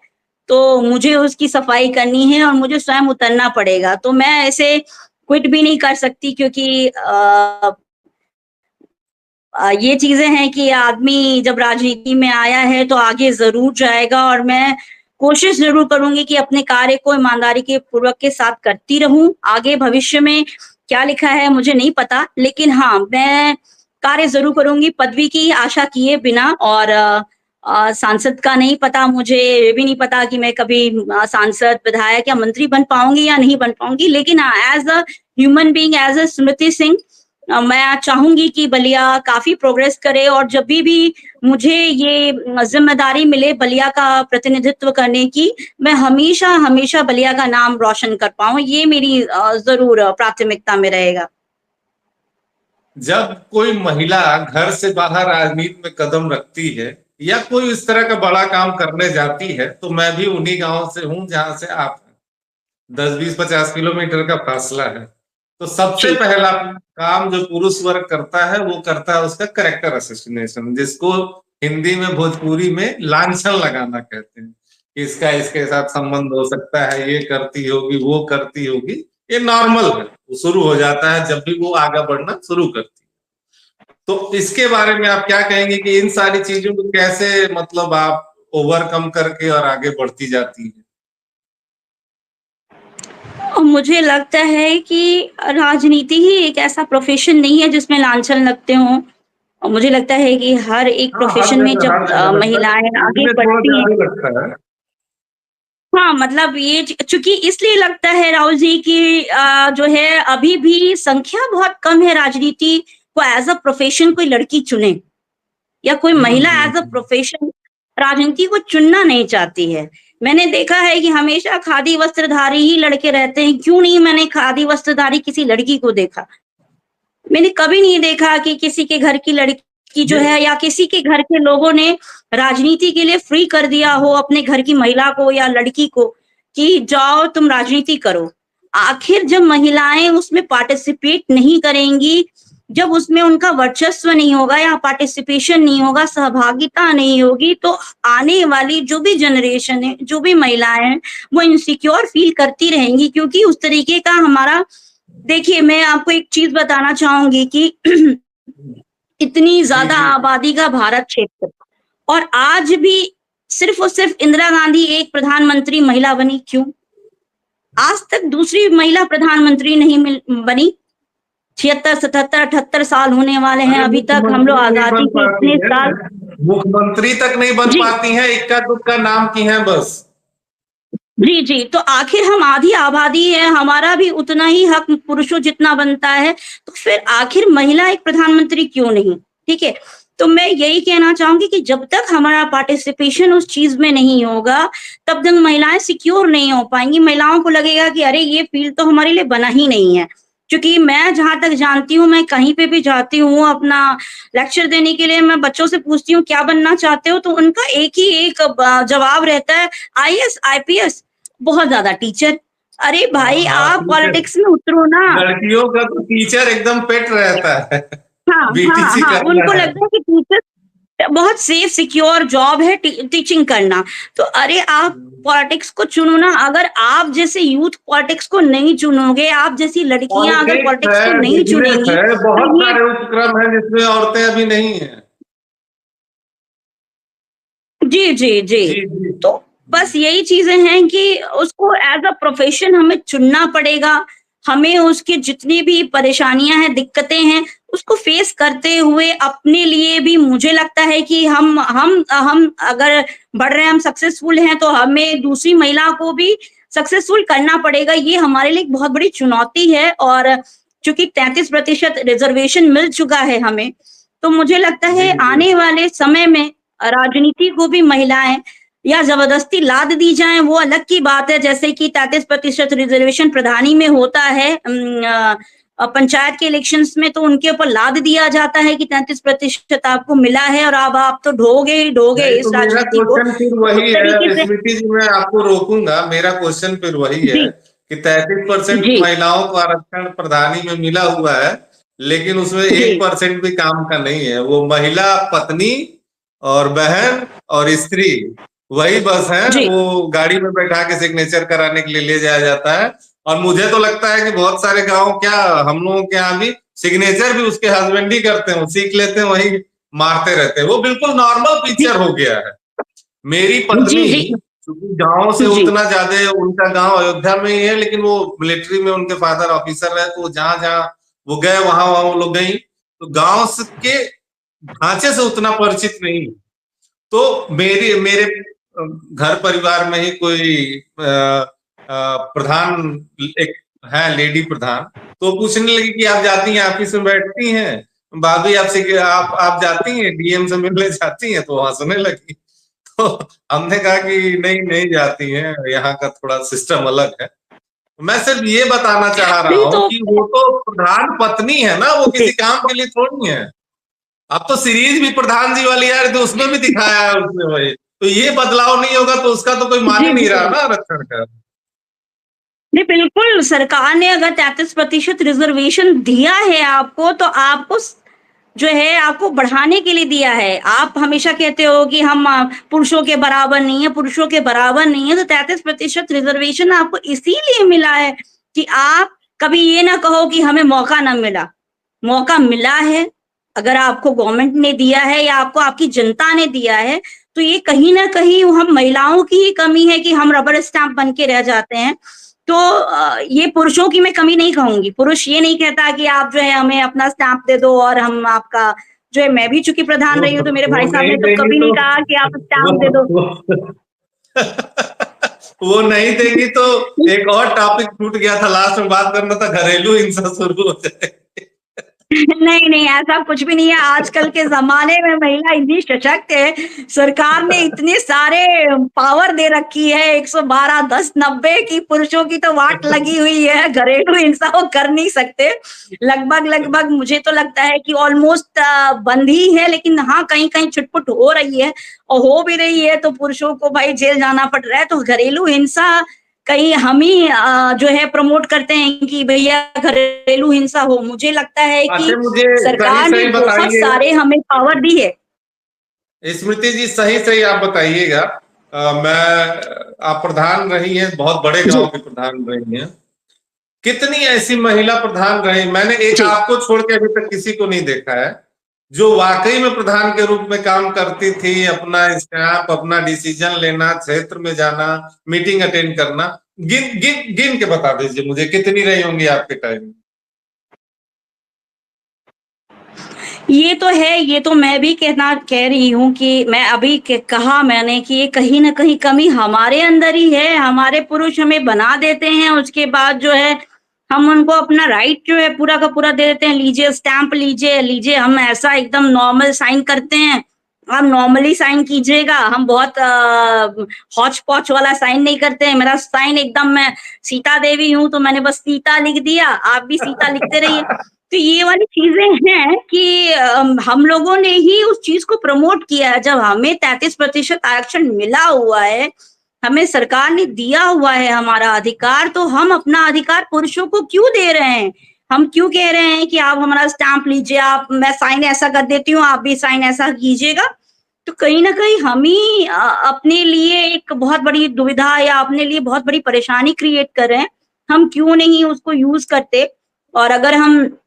तो मुझे उसकी सफाई करनी है और मुझे स्वयं उतरना पड़ेगा। तो मैं ऐसे क्विट भी नहीं कर सकती, क्योंकि ये चीजें हैं कि आदमी जब राजनीति में आया है तो आगे जरूर जाएगा और मैं कोशिश जरूर करूंगी कि अपने कार्य को ईमानदारी के पूर्वक के साथ करती रहूं। आगे भविष्य में क्या लिखा है मुझे नहीं पता, लेकिन हाँ, मैं कार्य जरूर करूंगी पदवी की आशा किए बिना। और सांसद का नहीं पता, मुझे ये भी नहीं पता कि मैं कभी सांसद, विधायक या मंत्री बन पाऊंगी या नहीं बन पाऊंगी, लेकिन as a human being, as a Smriti Singh, मैं चाहूंगी कि बलिया काफी प्रोग्रेस करे और जब भी मुझे ये जिम्मेदारी मिले बलिया का प्रतिनिधित्व करने की, मैं हमेशा हमेशा बलिया का नाम रोशन कर पाऊं, ये मेरी जरूर प्राथमिकता में रहेगा। जब कोई महिला घर से बाहर राजनीति में कदम रखती है या कोई इस तरह का बड़ा काम करने जाती है, तो मैं भी उन्हीं गांव से हूं जहां से आप हैं, 10-20-50 किलोमीटर का फासला है। तो सबसे पहला काम जो पुरुष वर्ग करता है वो करता है उसका कैरेक्टर असैसिनेशन, जिसको हिंदी में, भोजपुरी में लांछन लगाना कहते हैं। इसका इसके साथ संबंध हो सकता है, ये करती होगी, वो करती होगी, ये नॉर्मल है, वो शुरू हो जाता है जब भी वो आगे बढ़ना शुरू करती है। तो इसके बारे में आप क्या कहेंगे कि इन सारी चीजों को कैसे मतलब आप ओवरकम करके और आगे बढ़ती जाती है? मुझे लगता है कि राजनीति ही एक ऐसा प्रोफेशन नहीं है जिसमें लांछन लगते हों। और मुझे लगता है कि हर एक प्रोफेशन में जब महिलाएं आगे बढ़ती हैं, हाँ, मतलब ये चूंकि इसलिए लगता है राहुल जी कि जो है अभी भी संख्या बहुत कम है राजनीति को एज अ प्रोफेशन कोई लड़की चुने या कोई महिला एज अ प्रोफेशन राजनीति को चुनना नहीं चाहती है। मैंने देखा है कि हमेशा खादी वस्त्रधारी ही लड़के रहते हैं। क्यों नहीं मैंने खादी वस्त्रधारी किसी लड़की को देखा? मैंने कभी नहीं देखा कि किसी के घर की लड़की जो है या किसी के घर के लोगों ने राजनीति के लिए फ्री कर दिया हो अपने घर की महिला को या लड़की को कि जाओ तुम राजनीति करो। आखिर जब महिलाएं उसमें पार्टिसिपेट नहीं करेंगी, जब उसमें उनका वर्चस्व नहीं होगा या पार्टिसिपेशन नहीं होगा, सहभागिता नहीं होगी, तो आने वाली जो भी जनरेशन है, जो भी महिलाएं हैं, वो इनसिक्योर फील करती रहेंगी। क्योंकि उस तरीके का हमारा, देखिए मैं आपको एक चीज बताना चाहूंगी कि इतनी ज्यादा आबादी का भारत क्षेत्र और आज भी सिर्फ और सिर्फ इंदिरा गांधी एक प्रधानमंत्री महिला बनी। क्यों? आज तक दूसरी महिला प्रधानमंत्री नहीं बनी। 76, 77, 78 साल होने वाले हैं अभी तक। हम लोग आजादी के इतने साल मुख्यमंत्री तक नहीं बन जी पाती हैं, इक्का दुक्का नाम की हैं बस। जी जी, तो आखिर हम आधी आबादी है, हमारा भी उतना ही हक पुरुषों जितना बनता है, तो फिर आखिर महिला एक प्रधानमंत्री क्यों नहीं? ठीक है? तो मैं यही कहना चाहूँगी कि जब तक हमारा पार्टिसिपेशन उस चीज़ में नहीं होगा, तब तक महिलाएँ सिक्योर नहीं हो पाएँगी। महिलाओं को लगेगा कि अरे! ये फ़ील्ड तो हमारे लिए बना ही नहीं है। क्योंकि मैं जहाँ तक जानती हूँ, मैं कहीं पे भी जाती हूँ अपना लेक्चर देने के लिए, मैं बच्चों से पूछती हूँ, क्या बनना चाहते हो? तो उनका एक ही एक जवाब रहता है, आईएएस, आईपीएस। बहुत ज़्यादा टीचर। अरे भाई हाँ, आप टीचर, पॉलिटिक्स में उतरो ना। लड़कियों का तो टीचर एकदम पेट रहता है। हाँ, हाँ, बीटीसी हाँ, करना उनको है। लगता है कि टीचर बहुत सेफ सिक्योर जॉब है टीचिंग करना। तो अरे आप पॉलिटिक्स को चुनो ना, अगर आप जैसे यूथ पॉलिटिक्स को नहीं चुनोगे, आप जैसी लड़कियाँ अगर पॉलिटिक्स पॉलिटिक्स है, को नहीं बिजनेस चुनेंगी, है, तो बहुत ये सारे उपक्रम हैं जिसमें औरतें अभी नहीं हैं। जी, जी, जी। जी, जी। तो बस यही चीज़ें हैं कि उसको एज़ अ प्रोफ़ेशन हमें चुनना पड़ेगा। हमें उसकी जितनी भी परेशानियाँ हैं, दिक्कतें हैं, उसको फ़ेस करते हुए अपने लिए भी मुझे लगता है कि हम अगर बढ़ रहे हैं, हम सक्सेसफुल हैं, तो हमें दूसरी महिला को भी सक्सेसफुल करना पड़ेगा। ये हमारे लिए एक बहुत बड़ी चुनौती है और चूँकि 33% रिज़र्वेशन मिल चुका है हमें, तो मुझे लगता जी, है जी। आने वाले समय में राजनीति को भी महिलाएँ या ज़बरदस्ती लाद दी जाएँ, वो अलग की बात है। जैसे कि 33% रिज़र्वेशन प्रधानी में होता है पंचायत के इलेक्शंस में तो उनके ऊपर लाद दिया जाता है कि 33% आपको मिला है और अब आप तो ढोगे ही ढोगे नहीं, इस तो मेरा राजनीति को। क्वेश्चन फिर तो उस वही तरीके है से स्मृति जी, मैं आपको रोकूंगा। मेरा क्वेश्चन फिर वही है जी, कि 33% जी, महिलाओं को आरक्षण प्रधानी में मिला हुआ है, लेकिन उसमें जी, 1% भी काम का नहीं है। वो महिला पत्नी और बहन और स्त्री वही बस है, जी, वो गाड़ी में बैठा के सिग्नेचर कराने के लिए ले जाया जाता है। और मुझे तो लगता है कि बहुत सारे गांव, क्या हम लोगों के यहाँ भी सिग्नेचर भी उसके हस्बैंड ही करते हैं, वो सीख लेते हैं, वही मारते रहते हैं। वो बिल्कुल नॉर्मल जी, फीचर हो गया है। मेरी जी, पत्नी, जी, क्योंकि गांव से जी, उतना ज्यादा, उनका गांव अयोध्या में ही है, लेकिन वो मिलिट्री में उनके फादर ऑफिसर रहे, तो वो जहां जहां वो गए वहां वहां वो लोग गई, तो गांव के ढांचे से उतना परिचित नहीं। तो मेरे घर परिवार में ही कोई प्रधान एक है, लेडी प्रधान, तो पूछने लगी कि आप जाती हैं, ऑफिस में बैठती हैं भाभी, आपसे आप जाती हैं डीएम से मिलने जाती हैं, तो हंसने लगी। तो हमने कहा कि नहीं, नहीं जाती हैं, यहाँ का थोड़ा सिस्टम अलग है। मैं सिर्फ ये बताना चाह रहा नहीं हूँ तो कि वो तो प्रधान पत्नी है ना, वो जी, किसी काम के लिए थोड़ी है। अब तो सीरीज भी प्रधान जी वाली यार, तो उसमें भी दिखाया है उसने वही। तो ये बदलाव नहीं होगा तो उसका तो कोई मान जी, ही नहीं रहा जी। ना आरक्षण का। नहीं, बिल्कुल, सरकार ने अगर 33% रिज़र्वेशन दिया है आपको, तो आपको जो है आपको बढ़ाने के लिए दिया है। आप हमेशा कहते हो कि हम पुरुषों के बराबर नहीं है, पुरुषों के बराबर नहीं है, तो 33% रिज़र्वेशन आपको इसीलिए मिला है कि आप कभी ये ना कहो कि हमें मौका ना मिला। मौका मिला है, अगर आपको गवर्नमेंट ने दिया है या आपको आपकी जनता ने दिया है, तो ये कहीं न कहीं हम महिलाओं की ही कमी है कि हम रबर स्टैम्प बन के रह जाते हैं। तो ये पुरुषों की मैं कमी नहीं कहूँगी। पुरुष ये नहीं कहता कि आप जो है हमें अपना स्टैम्प दे दो और हम आपका जो है, मैं भी चूँकि प्रधान वो रही हूँ, तो मेरे वो भाई साहब नहीं ने तो देंगी कभी तो नहीं कहा कि आप वो स्टैम्प दे दो। वो, वो नहीं देंगी तो एक और टॉपिक छूट गया था, लास्ट में बात करना था, घरेलू हिंसा शुरू हो जाए। नहीं, नहीं, ऐसा कुछ भी नहीं है। आजकल के ज़माने में महिला इतनी सशक्त है, सरकार ने इतने सारे पावर दे रखी है 112, 10, 90 की पुरुषों की तो वाट लगी हुई है, घरेलू हिंसा वो कर नहीं सकते। लगभग-लगभग मुझे तो लगता है कि ऑलमोस्ट बंद ही है, लेकिन हाँ, कहीं-कहीं छुट-पुट हो रही है और हो भी रही है तो पुरुषों को भाई जेल जाना पड़ रहा है। तो घरेलू हिंसा कहीं हम ही जो है प्रमोट करते हैं कि भैया घरेलू हिंसा हो। मुझे लगता है अच्छा, कि मुझे सही सरकार ने सही बहुत बताइए सारे हमें पावर दी है। स्मृति जी, सही सही आप बताइएगा। मैं आप प्रधान रही हैं, बहुत बड़े जी, गांव की प्रधान रही हैं, कितनी ऐसी महिला प्रधान रही, मैंने एक जी। आपको छोड़ के अभी तक किसी को नहीं देखा है जो वाकई में प्रधान के रूप में काम करती थी, अपना स्टाफ, अपना डिसीजन लेना, क्षेत्र में जाना, मीटिंग अटेंड करना। गिन गिन गिन के बता दीजिए मुझे, कितनी रही होंगी आपके टाइम में। ये तो है, ये तो मैं भी कह रही हूँ कि मैं अभी कहा मैंने कि ये कहीं ना कहीं कमी हमारे अंदर ही है। हमारे पुरुष हमें बना देते हैं, उसके बाद जो है हम उनको अपना राइट जो है पूरा का पूरा दे देते हैं, लीजिए स्टैंप लीजिए लीजिए, हम ऐसा एकदम नॉर्मल साइन करते हैं, आप नॉर्मली साइन कीजिएगा, हम बहुत हौच पौच वाला साइन नहीं करते हैं। मेरा साइन एकदम, मैं सीता देवी हूँ तो मैंने बस सीता लिख दिया, आप भी सीता लिखते रहिए। तो ये वाली चीजें हैं कि हम लोगों ने ही उस चीज को प्रमोट किया है। जब हमें 33% आरक्षण मिला हुआ है, हमें सरकार ने दिया हुआ है हमारा अधिकार, तो हम अपना अधिकार पुरुषों को क्यों दे रहे हैं? हम क्यों कह रहे हैं कि आप हमारा स्टैंप लीजिए, आप, मैं साइन ऐसा कर देती हूँ, आप भी साइन ऐसा कीजिएगा? तो कहीं ना कहीं हम ही अपने लिए एक बहुत बड़ी दुविधा या अपने लिए बहुत बड़ी परेशानी क्रिएट कर रहे हैं। हम क्यों नहीं उसको यूज करते? और अगर हम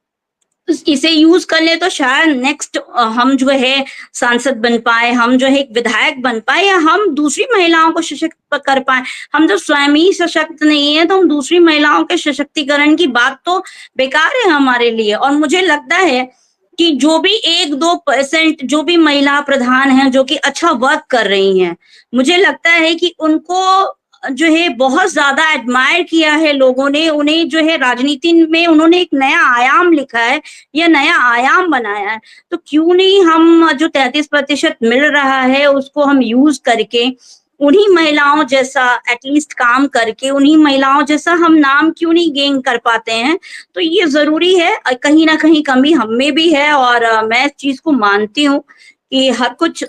इसे यूज कर ले तो शायद नेक्स्ट हम जो है सांसद बन पाए, हम जो है एक विधायक बन पाए, या हम दूसरी महिलाओं को सशक्त कर पाए। हम जब स्वयं ही सशक्त नहीं है तो हम दूसरी महिलाओं के सशक्तिकरण की बात तो बेकार है हमारे लिए। और मुझे लगता है कि जो भी 1-2% जो भी महिला प्रधान हैं जो कि अच्छा वर्क कर रही हैं, मुझे लगता है कि उनको जो है बहुत ज्यादा एडमायर किया है लोगों ने, उन्हें जो है राजनीति में उन्होंने एक नया आयाम लिखा है या नया आयाम बनाया है। तो क्यों नहीं हम जो 33% मिल रहा है उसको हम यूज करके उन्हीं महिलाओं जैसा एटलीस्ट काम करके उन्हीं महिलाओं जैसा हम नाम क्यों नहीं गेन कर पाते हैं? तो ये जरूरी है, कहीं ना कहीं कमी हम में भी है। और मैं इस चीज को मानती हूँ कि हर कुछ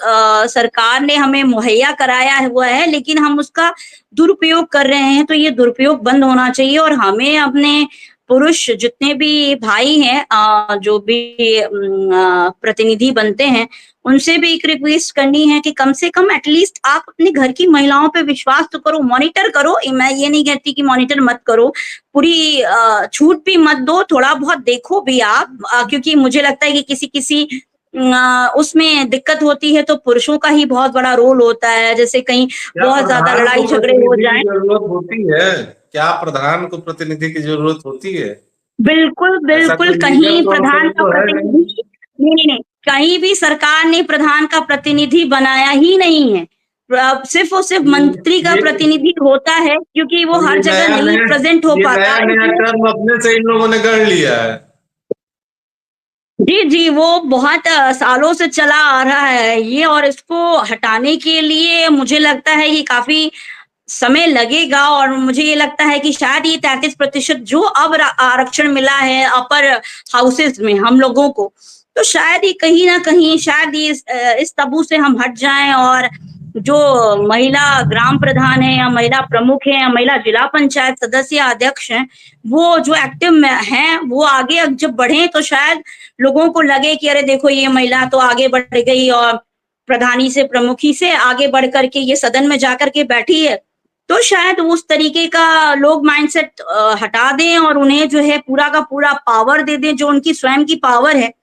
सरकार ने हमें मुहैया कराया हुआ है, लेकिन हम उसका दुरुपयोग कर रहे हैं। तो ये दुरुपयोग बंद होना चाहिए और हमें अपने पुरुष जितने भी भाई हैं जो भी प्रतिनिधि बनते हैं, उनसे भी एक रिक्वेस्ट करनी है कि कम से कम एटलीस्ट आप अपने घर की महिलाओं पे विश्वास तो करो, मॉनिटर करो। मैं ये नहीं कहती कि मॉनिटर मत करो, पूरी छूट भी मत दो, थोड़ा बहुत देखो भी आप, क्योंकि मुझे लगता है कि किसी उसमें दिक्कत होती है तो पुरुषों का ही बहुत बड़ा रोल होता है। जैसे कहीं बहुत ज्यादा लड़ाई झगड़े हो जाए, जरूरत होती है क्या? प्रधान को प्रतिनिधि की जरूरत होती है? बिल्कुल बिल्कुल, कहीं प्रधान का प्रतिनिधि नहीं, कहीं भी सरकार ने प्रधान का प्रतिनिधि बनाया ही नहीं है। सिर्फ और सिर्फ मंत्री का प्रतिनिधि होता है, क्योंकि वो हर जगह नहीं प्रेजेंट हो पाता। नया टर्म अपने से इन लोगों ने गढ़ लिया है। जी जी, वो बहुत सालों से चला आ रहा है ये, और इसको हटाने के लिए मुझे लगता है कि काफी समय लगेगा। और मुझे ये लगता है कि शायद ये 33% जो अब आरक्षण मिला है अपर हाउसेस में हम लोगों को, तो शायद ये कहीं ना कहीं शायद ये इस तबू से हम हट जाएं, और जो महिला ग्राम प्रधान है या महिला प्रमुख है या महिला जिला पंचायत सदस्य अध्यक्ष हैं, वो जो एक्टिव हैं वो आगे जब बढ़े तो शायद लोगों को लगे कि अरे देखो ये महिला तो आगे बढ़ गई और प्रधानी से प्रमुखी से आगे बढ़ करके ये सदन में जाकर के बैठी है। तो शायद उस तरीके का लोग माइंडसेट हटा दें और उन्हें जो है पूरा का पूरा पावर दे दें जो उनकी स्वयं की पावर है,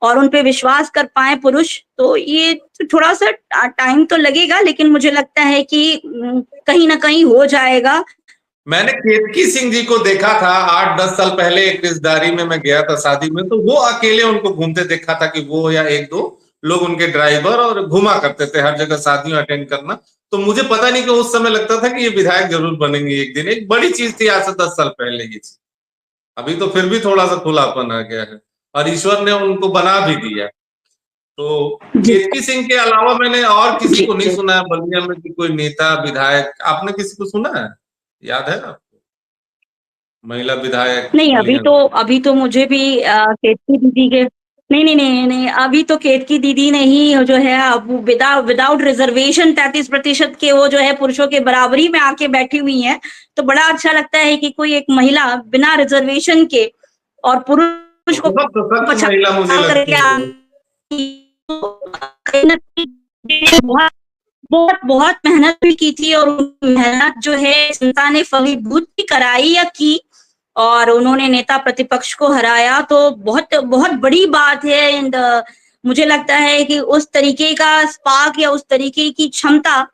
और उन पे विश्वास कर पाए पुरुष। तो ये थोड़ा सा टाइम तो लगेगा, लेकिन मुझे लगता है कि कहीं ना कहीं हो जाएगा। मैंने केतकी सिंह जी को देखा था 8-10 साल पहले, एक रिश्तेदारी में मैं गया था शादी में, तो वो अकेले उनको घूमते देखा था कि वो या 1-2 लोग उनके ड्राइवर, और घुमा करते थे हर जगह शादियों अटेंड करना। तो मुझे पता नहीं कि उस समय लगता था कि ये विधायक जरूर बनेंगे एक दिन। एक बड़ी चीज थी आज से 10 साल पहले ये चीज। अभी तो फिर भी थोड़ा सा खुलापन आ गया है और ईश्वर ने उनको बना भी दिया। तो केतकी सिंह के अलावा मैंने और किसी को नहीं सुना है बलिया में कि कोई नेता विधायक। आपने किसी को सुना है? याद है आपको महिला विधायक? नहीं, अभी तो मुझे भी केतकी दीदी के नहीं, अभी तो केतकी दीदी ने ही जो है अब विदाउट रिजर्वेशन 33% के वो जो है पुरुषों के बराबरी में आके बैठी हुई हैं। तो बड़ा अच्छा लगता है कि कोई एक महिला बिना रिजर्वेशन के और पुरुष को महिला मुझे बहुत मेहनत भी की थी, और मेहनत जो है संस्था ने फलीभूत भी कराई या की, और उन्होंने नेता प्रतिपक्ष को हराया। तो बहुत बहुत बड़ी बात है। एंड मुझे लगता है कि उस तरीके का स्पार्क या उस तरीके की क्षमता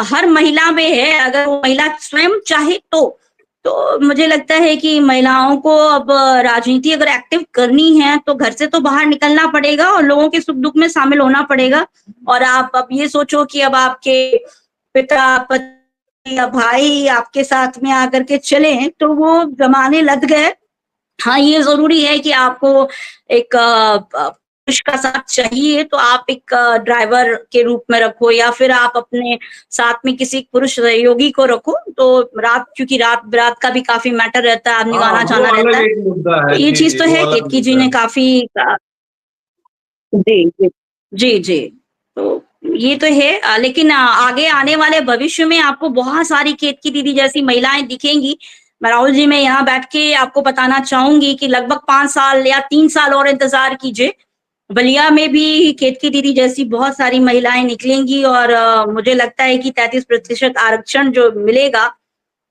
हर महिला में है, अगर वो महिला स्वयं चाहे तो। तो मुझे लगता है कि महिलाओं को अब राजनीति अगर एक्टिव करनी है तो घर से तो बाहर निकलना पड़ेगा और लोगों के सुख दुख में शामिल होना पड़ेगा। और आप अब ये सोचो कि अब आपके पिता, पति या भाई आपके साथ में आकर के चले तो वो जमाने लग गए। हाँ, ये ज़रूरी है कि आपको एक पुरुष का साथ चाहिए तो आप एक ड्राइवर के रूप में रखो या फिर आप अपने साथ में किसी पुरुष सहयोगी को रखो। तो क्योंकि रात का भी काफ़ी मैटर रहता है, आदमी को हाँ, आना-जाना वो रहता अलग है। एक मुद्दा तो है। ये जी, चीज़ जी, तो वो है, अलग केतकी जी मुद्दा ने है। काफ़ी जी, जी। जी, जी। तो ये तो है लेकिन आगे आने वाले भविष्य में आपको बहुत सारी केतकी दीदी जैसी महिलाएँ दिखेंगी। राहुल जी, मैं यहाँ बैठ के आपको बताना चाहूँगी कि लगभग 5 साल या 3 साल और इंतज़ार कीजिए। बलिया में भी केतकी दीदी जैसी बहुत सारी महिलाएँ निकलेंगी और मुझे लगता है कि 33% आरक्षण जो मिलेगा,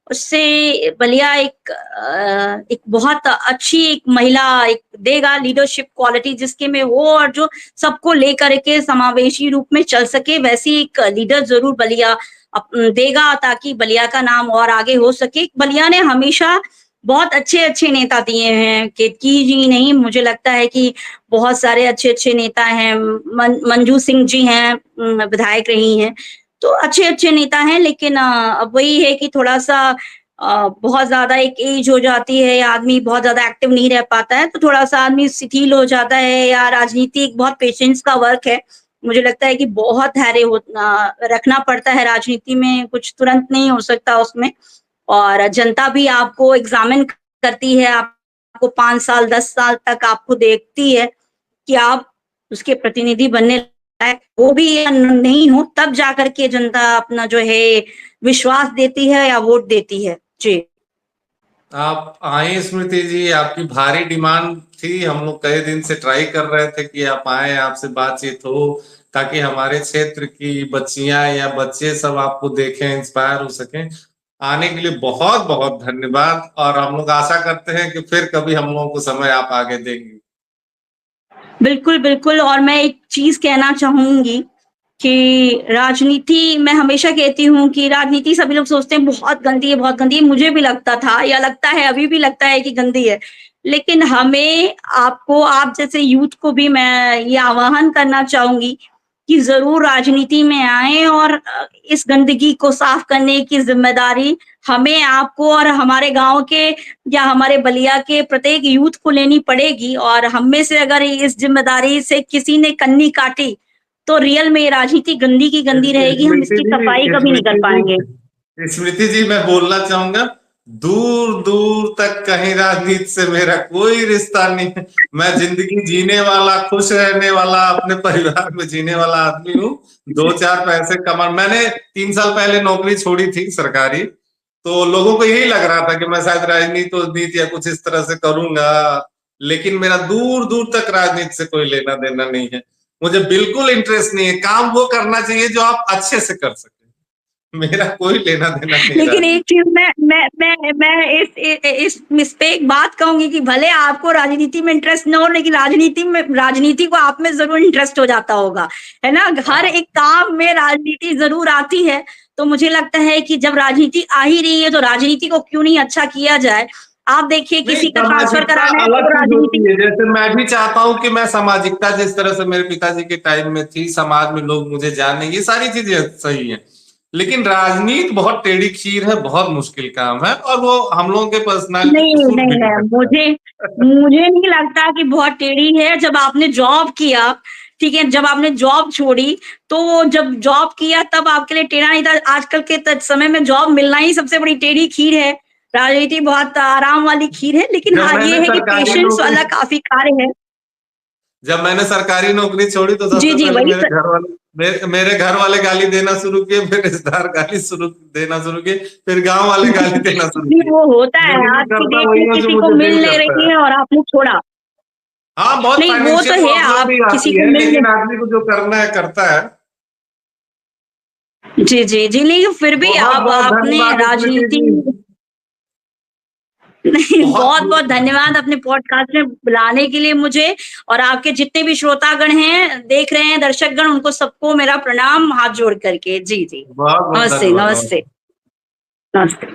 उससे बलिया एक बहुत अच्छी एक महिला एक देगा लीडरशिप क्वालिटी जिसके में हो और जो सबको लेकर के समावेशी रूप में चल सके, वैसी एक लीडर ज़रूर बलिया देगा ताकि बलिया का नाम और आगे हो सके। बलिया ने हमेशा बहुत अच्छे-अच्छे नेता दिए हैं, केतकी जी नहीं, मुझे लगता है कि बहुत सारे अच्छे-अच्छे नेता हैं। मंजू सिंह जी हैं, विधायक रही हैं। तो अच्छे-अच्छे नेता हैं लेकिन अब वही है कि थोड़ा-सा बहुत ज़्यादा एक एज हो जाती है या आदमी बहुत ज़्यादा एक्टिव नहीं रह पाता है, तो थोड़ा-सा आदमी शिथिल हो जाता है या राजनीति एक बहुत पेशेंस का वर्क है। मुझे लगता है कि बहुत धैर्य रखना पड़ता है राजनीति में, कुछ तुरंत नहीं हो सकता उसमें और जनता भी आपको एग्ज़ामिन करती है, आपको 5 साल, 10 साल तक आपको देखती है कि आप उसके प्रतिनिधि बनने लायक हो भी या नहीं हो, तब जाकर के जनता अपना जो है विश्वास देती है या वोट देती है। जी। आप आए स्मृति जी, आपकी भारी डिमांड थी। हम लोग कई दिन से ट्राई कर रहे थे कि आप आए, आपसे बातचीत हो ताकि हमारे क्षेत्र की बच्चियां या बच्चे सब आपको देखें, इंस्पायर हो सकें। आने के लिए बहुत बहुत धन्यवाद और हम लोग आशा करते हैं कि फिर कभी हम लोगों को समय आप आगे देंगे। बिल्कुल, बिल्कुल और मैं एक चीज़ कहना चाहूँगी कि राजनीति मैं हमेशा कहती हूँ कि राजनीति सभी लोग सोचते हैं बहुत गंदी है, बहुत गंदी है। मुझे भी लगता था या लगता है, अभी भी लगता है कि गंदी है। लेकिन हमें आपको आप जैसे यूथ को भी मैं ये आह्वान करना चाहूँगी कि ज़रूर राजनीति में आएँ और इस गंदगी को साफ करने की ज़िम्मेदारी हमें, आपको और हमारे गाँव के या हमारे बलिया के प्रत्येक यूथ को लेनी पड़ेगी और हम में से अगर इस ज़िम्मेदारी से किसी ने कन्नी काटी, तो रियल में राजनीति गंदी की गंदी रहेगी, हम इसकी सफाई कभी नहीं कर पाएँगे। स्मृति जी, मैं बोलना चाहूंगा, दूर-दूर तक कहीं राजनीति से मेरा कोई रिश्ता नहीं है। मैं जिंदगी जीने वाला, खुश रहने वाला, अपने परिवार में जीने वाला आदमी हूँ। 2-4 पैसे मैंने 3 साल पहले नौकरी छोड़ी थी सरकारी, तो लोगों को यही लग रहा था कि मैं शायद राजनीति या कुछ इस तरह से करूंगा, लेकिन मेरा दूर-दूर तक राजनीति से कोई लेना-देना नहीं है। मुझे बिल्कुल इंटरेस्ट नहीं है। काम वो करना चाहिए जो आप अच्छे से कर सकें। मेरा कोई लेना-देना नहीं लेकिन एक राजनीति। चीज़ मैं इस पे एक बात कहूँगी कि भले आपको राजनीति में इंटरेस्ट ना हो, लेकिन राजनीति को आप में ज़रूर इंटरेस्ट हो जाता होगा, है ना? हर एक काम में राजनीति ज़रूर आती है, तो मुझे लगता है कि जब राजनीति आ ही रही है, तो राजनीति को क्यों नहीं अच्छा किया जाए? आप देखिए नहीं, किसी का ट्रांसफ़र सामाजिकता कराना है अलग तो चीज़ राजनीति होती है। जैसे मैं भी चाहता हूँ कि मैं सामाजिकता जिस तरह से मेरे पिताजी के टाइम में थी, समाज में लोग मुझे जाने, ये सारी चीज़ें सही हैं। लेकिन राजनीति बहुत टेढ़ी खीर है, बहुत मुश्किल काम है और वो हम लोगों के पर्सनैलिटी नहीं, को सूट भी नहीं नहीं है। करता है। मुझे नहीं लगता कि बहुत टेढ़ी है। जब आपने जॉब किया, ठीक है, जब आपने जॉब छोड़ी, तो जब जॉब किया तब आपके लिए टेढ़ा नहीं था। आजकल के समय में जॉब मिलना ही सबसे बड़ी टेढ़ी खीर है। राजनीति बहुत आराम वाली खीर है, लेकिन जब हाँ, ये मैंने है कि सरकारी पेशेंस नौकरी वाला काफ़ी कार्य है। जब मैंने सरकारी नौकरी छोड़ी तो जी, सबसे जी, पहले वही मेरे घर वाले गाली देना शुरू किए, फिर रिश्तेदार देना शुरू किए, फिर गांव वाले गाली देना शुरू जी, किए। वो होता है। लेकिन मैं आज की करता डेट वही में हूँ जो किसी को मुझे मिल दिल नहीं करता रही है। है और आपने छोड़ा। हाँ, बहुत नहीं, वो तो फाइनेंशियल है, प्रॉब्लम आप भी किसी आती को है, मिल लेकिन आदमी को जो करना है करता है। जी, जी, जी, लेकिन फिर भी बहुत अब बहुत आपने धन्यवाद स्मृति राजनीति जी। नहीं, बहुत बहुत-बहुत धन्यवाद अपने पॉडकास्ट में बुलाने के लिए मुझे और आपके जितने भी श्रोतागण हैं, देख रहे हैं दर्शकगण, उनको सबको मेरा प्रणाम हाथ जोड़ करके। जी, जी। बहुत बहुत नमस्ते, धन्यवाद। नमस्ते। नमस्ते।